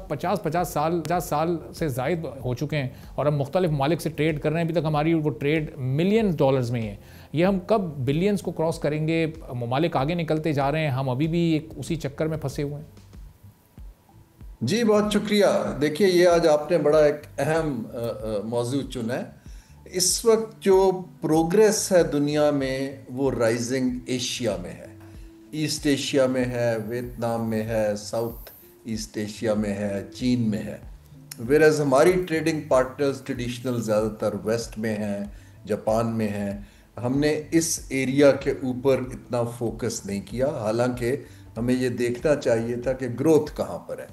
50 سال سے زائد ہو چکے ہیں اور ہم مختلف ممالک سے ٹریڈ کر رہے ہیں. ابھی تک ہماری وہ ٹریڈ ملین ڈالرز میں ہے. یہ ہم کب بلینز کو کراس کریں گے؟ ممالک آگے نکلتے جا رہے ہیں, ہم ابھی بھی اسی چکر میں پھنسے ہوئے ہیں. جی بہت شکریہ. دیکھیے یہ آج آپ نے بڑا ایک اہم موضوع چنا ہے. اس وقت جو پروگریس ہے دنیا میں وہ رائزنگ ایشیا میں ہے, ایسٹ ایشیا میں ہے, ویتنام میں ہے, ساؤتھ ایسٹ ایشیا میں ہے, چین میں ہے. ویئرز ہماری ٹریڈنگ پارٹنرز ٹریڈیشنل زیادہ تر ویسٹ میں ہیں, جاپان میں ہیں. ہم نے اس ایریا کے اوپر اتنا فوکس نہیں کیا, حالانکہ ہمیں یہ دیکھنا چاہیے تھا کہ گروتھ کہاں پر ہے.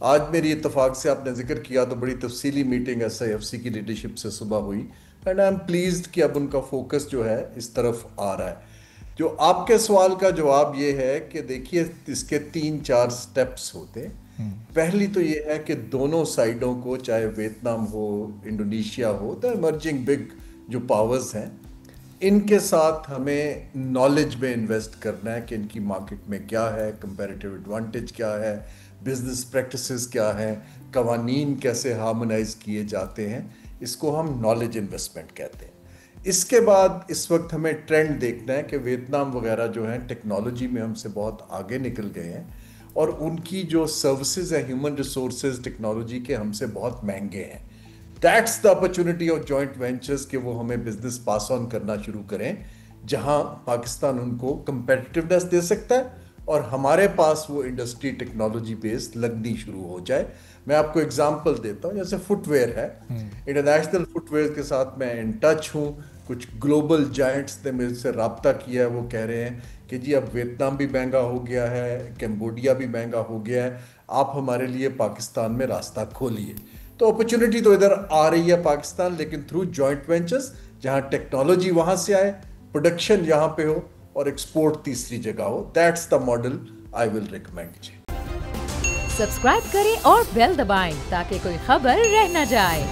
آج میری اتفاق سے آپ نے ذکر کیا تو بڑی تفصیلی میٹنگ SIFC کی لیڈرشپ سے صبح ہوئی, اینڈ آئی ایم پلیزڈ کہ اب ان کا فوکس جو ہے اس طرف آ رہا ہے. جو آپ کے سوال کا جواب یہ ہے کہ دیکھیے اس کے 3-4 سٹیپس ہوتے ہیں. پہلی تو یہ ہے کہ دونوں سائیڈوں کو, چاہے ویتنام ہو, انڈونیشیا ہو, دا ایمرجنگ بگ جو پاورز ہیں, ان کے ساتھ ہمیں نالج میں انویسٹ کرنا ہے کہ ان کی مارکیٹ میں کیا ہے, کمپیریٹیو ایڈوانٹیج کیا ہے, بزنس پریکٹسز کیا ہیں, قوانین کیسے ہارمونائز کیے جاتے ہیں. اس کو ہم نالج انویسٹمنٹ کہتے ہیں. اس کے بعد اس وقت ہمیں ٹرینڈ دیکھنا ہے کہ ویتنام وغیرہ جو ہیں ٹیکنالوجی میں ہم سے بہت آگے نکل گئے ہیں, اور ان کی جو سروسز ہیں ہیومن ریسورسز ٹیکنالوجی کے ہم سے بہت مہنگے ہیں. That's the opportunity of joint ventures کہ وہ ہمیں بزنس پاس آن کرنا شروع کریں, جہاں پاکستان ان کو کمپیٹیونیس دے سکتا ہے اور ہمارے پاس وہ انڈسٹری ٹیکنالوجی بیس لگنی شروع ہو جائے. میں آپ کو اگزامپل دیتا ہوں, جیسے فٹ ویئر ہے, انٹرنیشنل فٹ ویئر کے ساتھ میں ان ٹچ ہوں. کچھ گلوبل جائنٹس نے میرے سے رابطہ کیا ہے, وہ کہہ رہے ہیں کہ جی اب ویتنام بھی مہنگا ہو گیا ہے, کمبوڈیا بھی مہنگا ہو گیا ہے, آپ ہمارے لیے پاکستان میں راستہ کھولیے. تو اپرچونٹی تو ادھر آ رہی ہے پاکستان, لیکن تھرو جوائنٹ وینچرز, جہاں ٹیکنالوجی وہاں سے آئے, پروڈکشن یہاں پہ ہو اور ایکسپورٹ تیسری جگہ ہو. That's the model I will recommend. Subscribe کریں اور بیل دبائیں تاکہ کوئی خبر رہ نہ جائے.